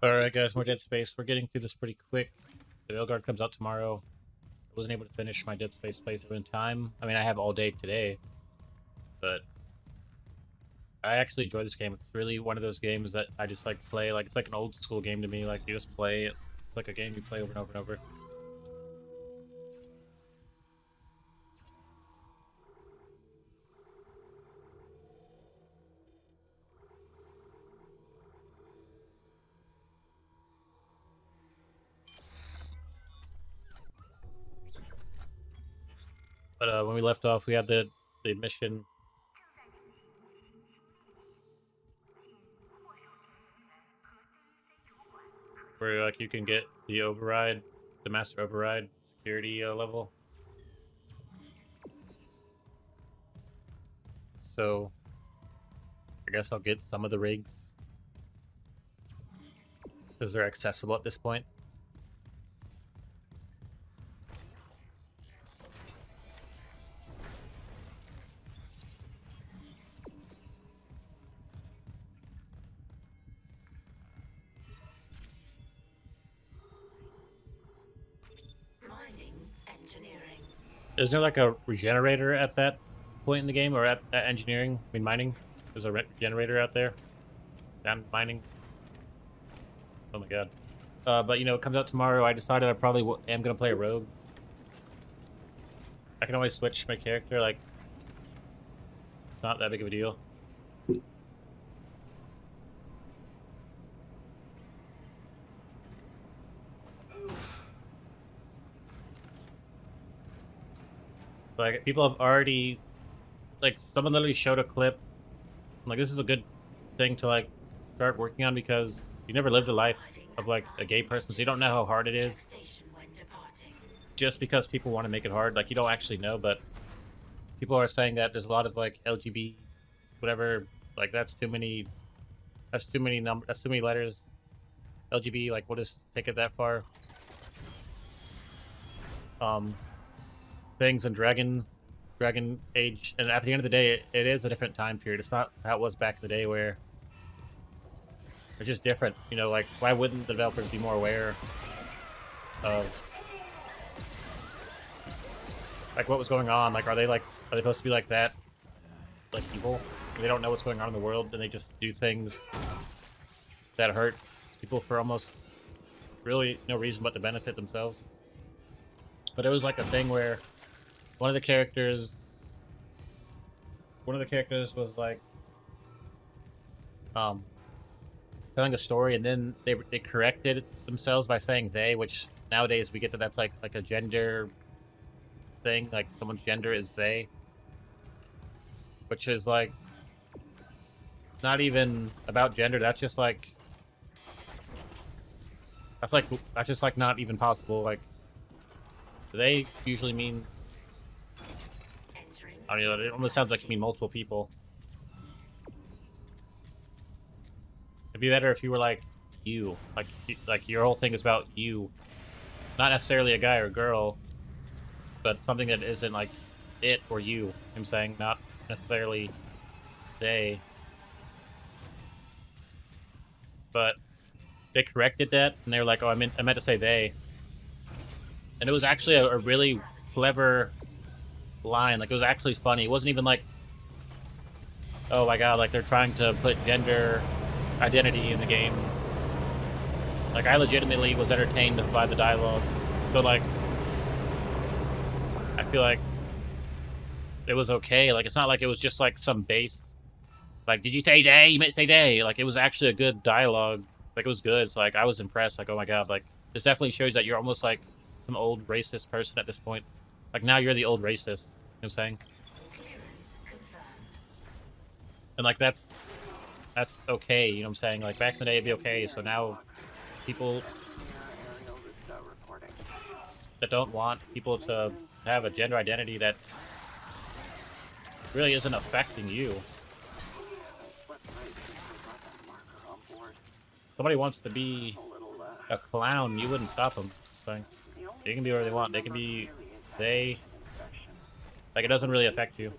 Alright guys, more Dead Space. We're getting through this pretty quick. The Veilguard comes out tomorrow. I wasn't able to finish my Dead Space playthrough in time. I mean, I have all day today, but I actually enjoy this game. It's really one of those games that I just like play. Like, it's like an old school game to me. Like, you just play it. It's like a game you play over and over and over. But when we left off, we had the mission where like you can get the override, the master override security level. So I guess I'll get some of the rigs because they're accessible at this point. Is there like a regenerator at that point in the game, or at engineering? I mean, mining. There's a regenerator out there. Down mining. Oh my god. But you know, it comes out tomorrow. I decided I probably am gonna play a rogue. I can always switch my character. Like, it's not that big of a deal. Like, people have already, like, someone literally showed a clip. Like, this is a good thing to like start working on because you never lived a life of like a gay person, so you don't know how hard it is. Just because people want to make it hard, like, you don't actually know, but people are saying that there's a lot of like LGBT, whatever. Like, that's too many. That's too many number. That's too many letters. LGBT, like, we'll just take it that far. Um, things in Dragon Age, and at the end of the day, it is a different time period. It's not how it was back in the day where it's just different. You know, like, why wouldn't the developers be more aware of like what was going on? Like, are they supposed to be like that, like evil? They don't know what's going on in the world, and they just do things that hurt people for almost really no reason but to benefit themselves. But it was like a thing where one of the characters was like telling a story, and then they corrected themselves by saying they, which nowadays we get that that's like a gender thing, like someone's gender is they, which is like not even about gender. That's just like that's just like not even possible. Like, they usually mean, I don't know, it almost sounds like you mean multiple people. It'd be better if you were like you, like your whole thing is about you, not necessarily a guy or a girl, but something that isn't like it or you. I'm saying not necessarily they, but they corrected that and they were like, "Oh, I meant to say they," and it was actually a really clever line. Like, it was actually funny. It wasn't even like, oh my god, like they're trying to put gender identity in the game. Like, I legitimately was entertained by the dialogue. So like, I feel like it was okay. Like, it's not like it was just like some base. Like, did you say they? You meant to say they. Like, it was actually a good dialogue. Like, it was good. So like, I was impressed. Like, oh my god. Like, this definitely shows that you're almost like some old racist person at this point. Like, now you're the old racist. You know what I'm saying? And like, that's okay. You know what I'm saying? Like, back in the day, it'd be okay. So now, people that don't want people to have a gender identity that really isn't affecting you. Somebody wants to be a clown, you wouldn't stop them. So they can be whatever they want. They can be they. Like, it doesn't really affect you.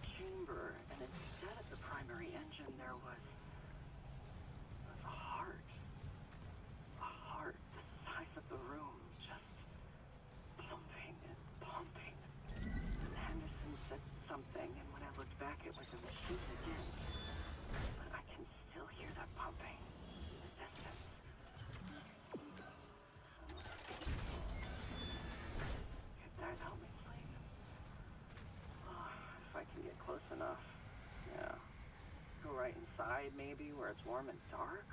close enough. Yeah. Go right inside, maybe, where it's warm and dark?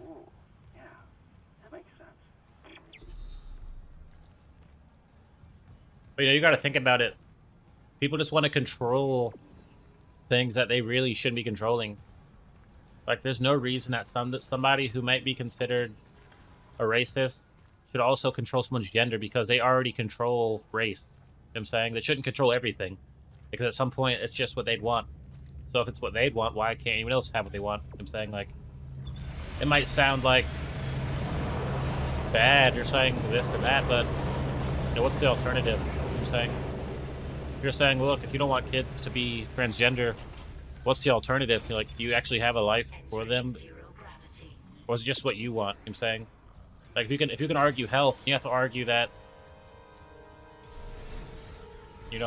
Ooh, yeah. That makes sense. But you got to think about it. People just want to control things that they really shouldn't be controlling. Like, there's no reason that somebody who might be considered a racist should also control someone's gender because they already control race. You know what I'm saying? They shouldn't control everything because at some point it's just what they'd want. So if it's what they'd want, why can't anyone else have what they want? You know what I'm saying? Like, it might sound like bad, you're saying this or that, but what's the alternative? You know what I'm saying? You're saying, look, if you don't want kids to be transgender, what's the alternative? You're like, do you actually have a life for them? Or is it just what you want? You know what I'm saying? Like, if you can argue health, you have to argue that,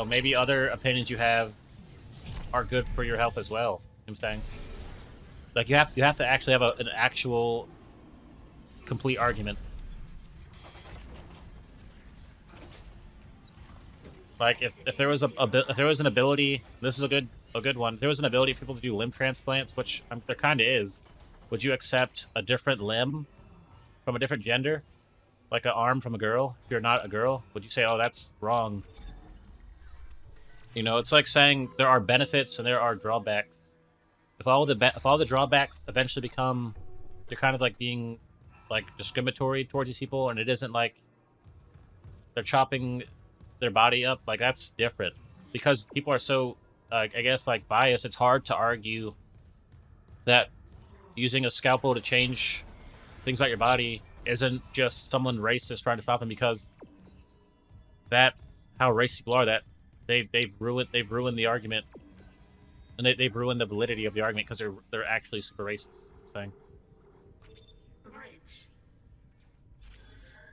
maybe other opinions you have are good for your health as well. You know what I'm saying? Like, you have to actually have an actual complete argument. Like, if there was if there was an ability, this is a good one. If there was an ability for people to do limb transplants, which there kind of is. Would you accept a different limb from a different gender, like an arm from a girl? If you're not a girl, would you say, "Oh, that's wrong"? It's like saying there are benefits and there are drawbacks. If all the drawbacks eventually become, they're kind of like being like discriminatory towards these people, and it isn't like they're chopping their body up, like that's different because people are so I guess like biased. It's hard to argue that using a scalpel to change things about your body isn't just someone racist trying to stop them, because that's how racist people are. That they've ruined the argument, and they've ruined the validity of the argument because they're actually super racist thing.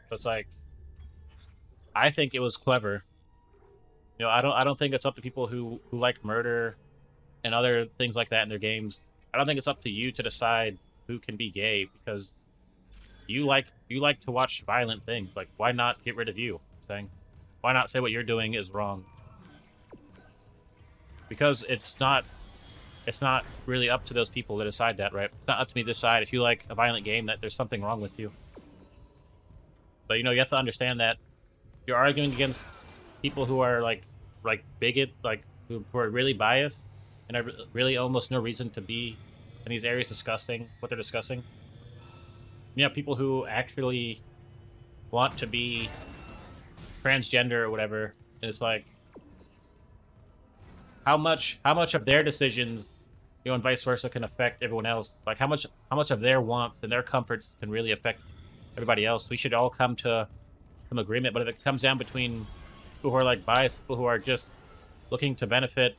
So it's like, I think it was clever. I don't think it's up to people who like murder and other things like that in their games. I don't think it's up to you to decide who can be gay, because you like to watch violent things. Like, why not get rid of you? Saying, why not say what you're doing is wrong? Because it's not really up to those people to decide that, right? It's not up to me to decide if you like a violent game that there's something wrong with you. But you have to understand that you're arguing against people who are like bigot, like who are really biased and have really almost no reason to be in these areas discussing what they're discussing. People who actually want to be transgender or whatever. And it's like, how much of their decisions, and vice versa, can affect everyone else. Like, how much of their wants and their comforts can really affect everybody else. We should all come to some agreement. But if it comes down between people who are like biased, people who are just looking to benefit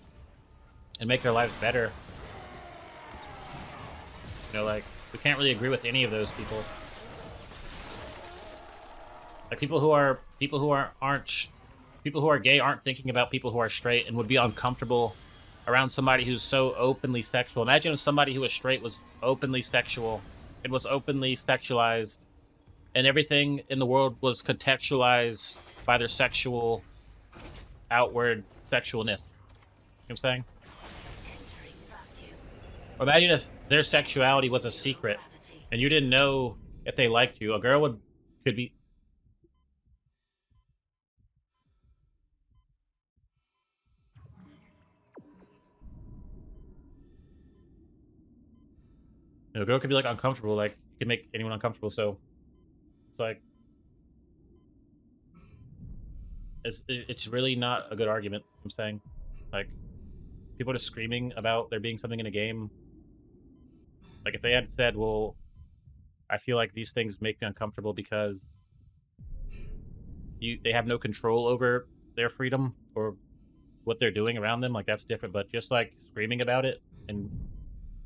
and make their lives better, like, we can't really agree with any of those people. Like, people who are gay aren't thinking about people who are straight and would be uncomfortable around somebody who's so openly sexual. Imagine if somebody who was straight was openly sexual and was openly sexualized, and everything in the world was contextualized by their sexual outward sexualness. You know what I'm saying? Or imagine if their sexuality was a secret and you didn't know if they liked you. A girl could be... A girl could be like uncomfortable, like you can make anyone uncomfortable. So it's like, it's really not a good argument. I'm saying, like, people just screaming about there being something in a game. Like, if they had said, well, I feel like these things make me uncomfortable because they have no control over their freedom or what they're doing around them, like, that's different. But just like screaming about it and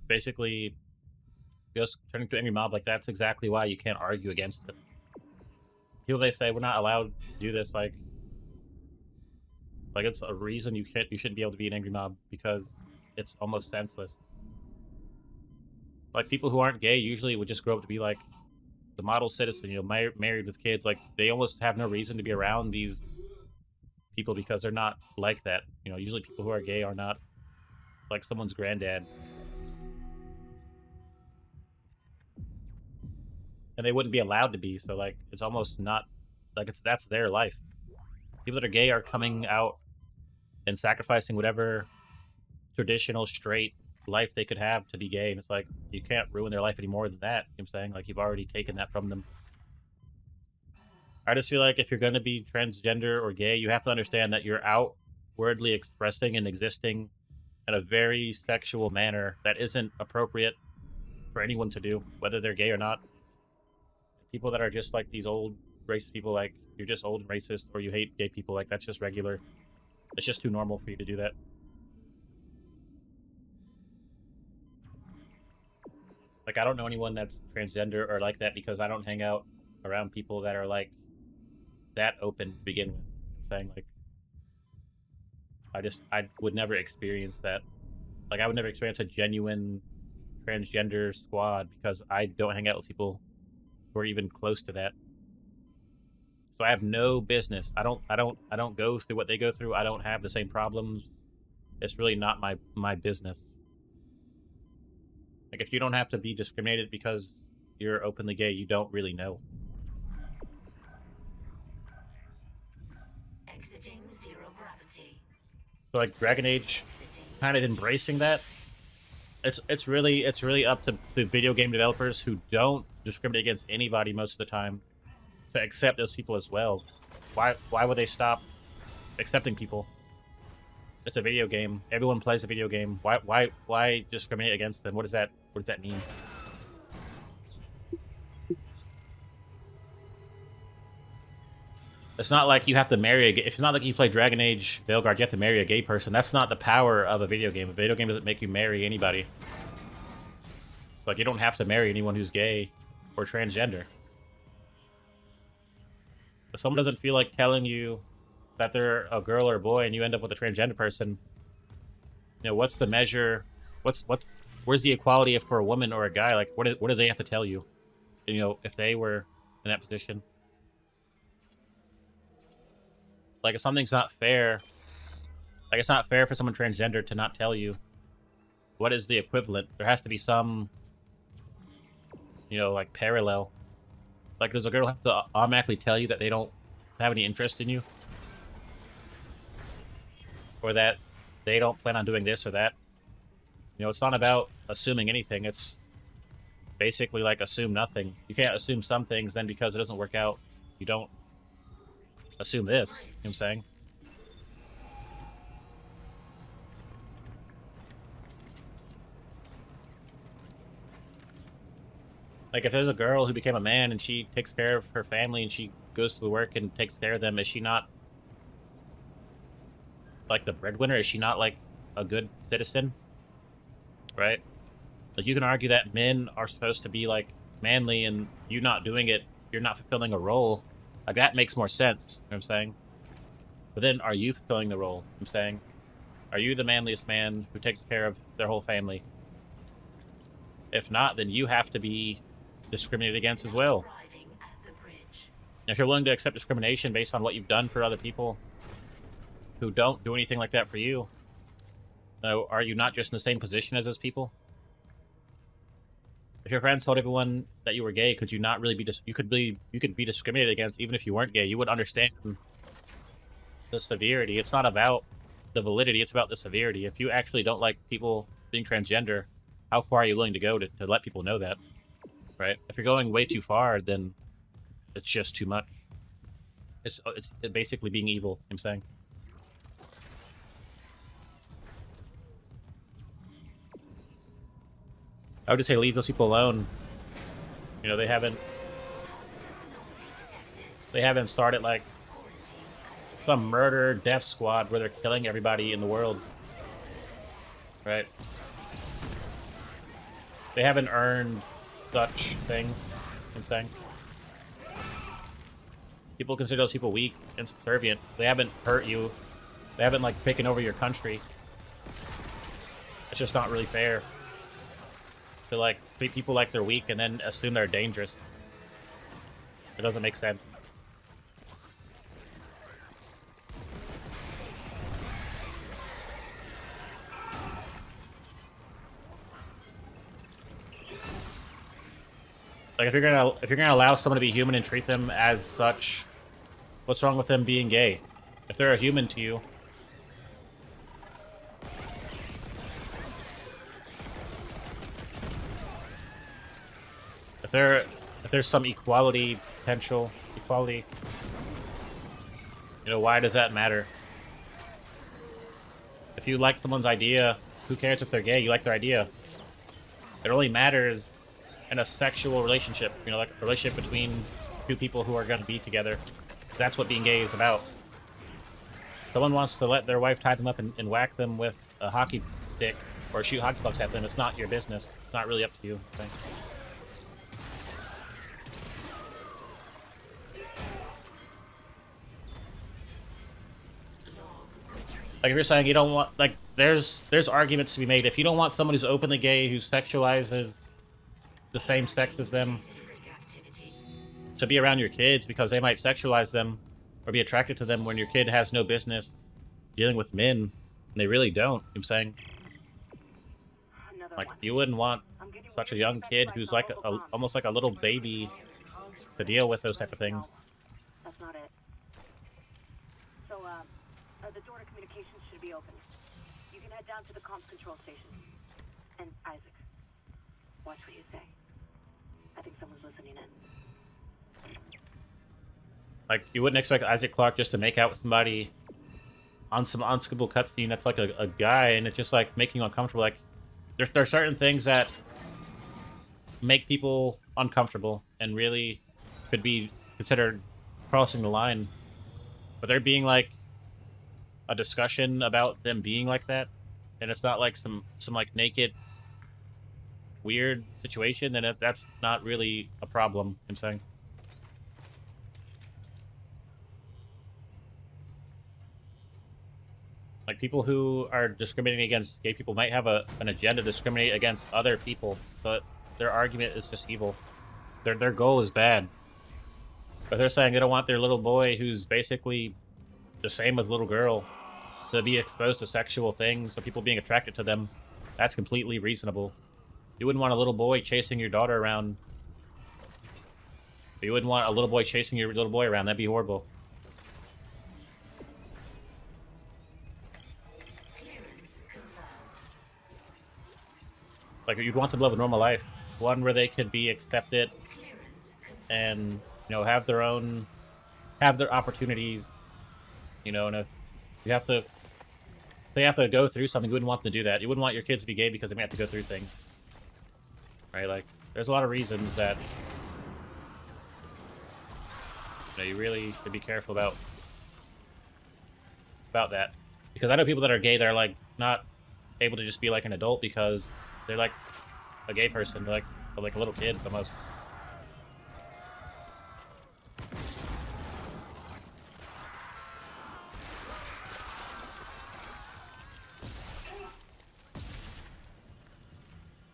basically just turning to angry mob, like, that's exactly why you can't argue against it. People, they say we're not allowed to do this, like it's a reason you shouldn't be able to be an angry mob, because it's almost senseless. Like, people who aren't gay usually would just grow up to be like the model citizen, married with kids. Like, they almost have no reason to be around these people because they're not like that. Usually people who are gay are not like someone's granddad, and they wouldn't be allowed to be. So like it's almost not like that's their life. People that are gay are coming out and sacrificing whatever traditional straight life they could have to be gay, and it's like you can't ruin their life any more than that. You know what I'm saying? Like you've already taken that from them. I just feel like if you're going to be transgender or gay, you have to understand that you're outwardly expressing and existing in a very sexual manner that isn't appropriate for anyone to do, whether they're gay or not. People that are just like these old racist people, like you're just old and racist, or you hate gay people, like that's just regular. It's just too normal for you to do that. Like I don't know anyone that's transgender or like that because I don't hang out around people that are like that open to begin with. I'm saying like I would never experience that. Like I would never experience a genuine transgender squad because I don't hang out with people who are even close to that. So I have no business. I don't go through what they go through. I don't have the same problems. It's really not my business. Like if you don't have to be discriminated because you're openly gay, you don't really know. Exiting zero gravity. So like Dragon Age kind of embracing that. It's really up to the video game developers who don't discriminate against anybody most of the time to accept those people as well. Why would they stop accepting people? It's a video game. Everyone plays a video game. Why discriminate against them? What does that mean? It's not like you have to marry a. If it's not like you play Dragon Age Veilguard, you have to marry a gay person. That's not the power of a video game. A video game doesn't make you marry anybody. Like you don't have to marry anyone who's gay or transgender. If someone doesn't feel like telling you that they're a girl or a boy, and you end up with a transgender person, what's the measure? Where's the equality for a woman or a guy? Like what do they have to tell you? If they were in that position. Like if something's not fair, like it's not fair for someone transgender to not tell you what is the equivalent. There has to be some, like parallel. Like does a girl have to automatically tell you that they don't have any interest in you? Or that they don't plan on doing this or that? It's not about assuming anything. It's basically like assume nothing. You can't assume some things, then because it doesn't work out, you don't assume this. You know what I'm saying? Like, if there's a girl who became a man and she takes care of her family and she goes to work and takes care of them, is she not, like, the breadwinner? Is she not, like, a good citizen? Right? Like, you can argue that men are supposed to be, like, manly and you not doing it, you're not fulfilling a role. Like, that makes more sense. You know what I'm saying? But then, are you fulfilling the role? I'm saying, are you the manliest man who takes care of their whole family? If not, then you have to be discriminated against as well. If you're willing to accept discrimination based on what you've done for other people who don't do anything like that for you, are you not just in the same position as those people? If your friends told everyone that you were gay, could you not really be you could be discriminated against even if you weren't gay? You would understand the severity. It's not about the validity, it's about the severity. If you actually don't like people being transgender, how far are you willing to go to let people know that? Right? If you're going way too far, then it's just too much. It's basically being evil, I'm saying. I would just say leave those people alone. They haven't started like some murder death squad where they're killing everybody in the world. Right? They haven't earned such thing, I'm saying. People consider those people weak and subservient. They haven't hurt you. They haven't, like, taken over your country. It's just not really fair to, like, treat people like they're weak and then assume they're dangerous. It doesn't make sense. Like if you're gonna allow someone to be human and treat them as such, what's wrong with them being gay? If they're a human to you, if there's some equality, you know, why does that matter? If you like someone's idea, who cares if they're gay? You like their idea. It only matters in a sexual relationship, you know, like a relationship between two people who are going to be together. That's what being gay is about. Someone wants to let their wife tie them up and whack them with a hockey stick or shoot hockey pucks at them. It's not your business. It's not really up to you. I think. Like if you're saying you don't want, like, there's arguments to be made. If you don't want someone who's openly gay, who sexualizes the same sex as them, to be around your kids because they might sexualize them or be attracted to them when your kid has no business dealing with men, and they really don't. I'm saying, like, you wouldn't want such a young kid who's like almost like a little baby to deal with those type of things. That's not it. So, the door to communications should be open. You can head down to the comms control station. And Isaac, watch what you say. I think someone's listening in. Like, you wouldn't expect Isaac Clarke just to make out with somebody on some unskippable cutscene that's like a guy, and it's just like making you uncomfortable. Like, there are certain things that make people uncomfortable and really could be considered crossing the line. But there being like a discussion about them being like that, and it's not like some like naked weird situation, then that's not really a problem. I'm saying. Like, people who are discriminating against gay people might have an agenda to discriminate against other people, but their argument is just evil. Their goal is bad. But they're saying they don't want their little boy, who's basically the same as little girl, to be exposed to sexual things, so people being attracted to them. That's completely reasonable. You wouldn't want a little boy chasing your daughter around. You wouldn't want a little boy chasing your little boy around. That'd be horrible. Like, you'd want them to live a normal life, one where they could be accepted and, you know, have their opportunities, you know. And if you have to, if they have to go through something, you wouldn't want them to do that. You wouldn't want your kids to be gay because they may have to go through things, right? Like, there's a lot of reasons that, you know, you really should be careful about that, because I know people that are gay that are like not able to just be like an adult because they're like a gay person. They're like a little kid almost.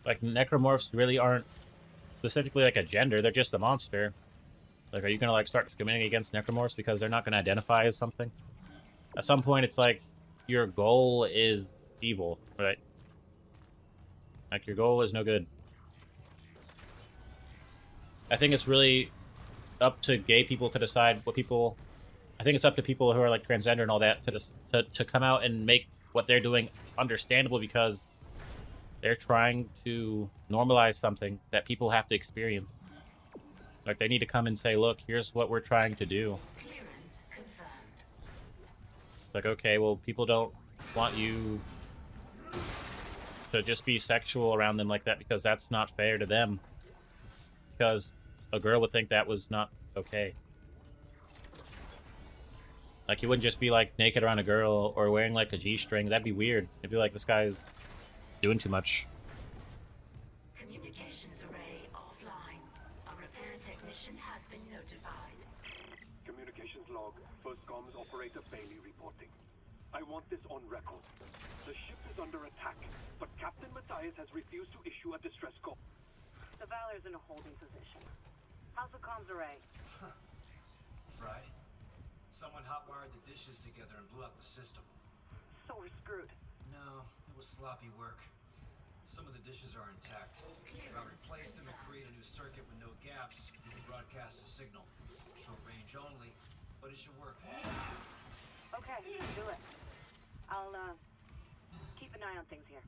Like, necromorphs really aren't specifically like a gender. They're just a monster. Like, are you gonna like start discriminating against necromorphs because they're not gonna identify as something? At some point, it's like your goal is evil, right? Like, your goal is no good. I think it's really up to gay people to decide what people. I think it's up to people who are like transgender and all that to come out and make what they're doing understandable, because they're trying to normalize something that people have to experience. Like, they need to come and say, "Look, here's what we're trying to do." It's like, okay, well, people don't want you to just be sexual around them like that because that's not fair to them. Because a girl would think that was not okay. Like, you wouldn't just be like naked around a girl or wearing like a G-string. That'd be weird. It'd be like, this guy's doing too much. Communications array offline. A repair technician has been notified. Communications log. First comms operator Bailey reporting. I want this on record. The ship is under attack, but Captain Matthias has refused to issue a distress call. The Valor's in a holding position. How's the comms array? Fried. Someone hot-wired the dishes together and blew out the system. So we're screwed. No, it was sloppy work. Some of the dishes are intact. If I replace them and create a new circuit with no gaps, you can broadcast a signal. Short range only, but it should work. Okay, do it. I'll keep an eye on things here.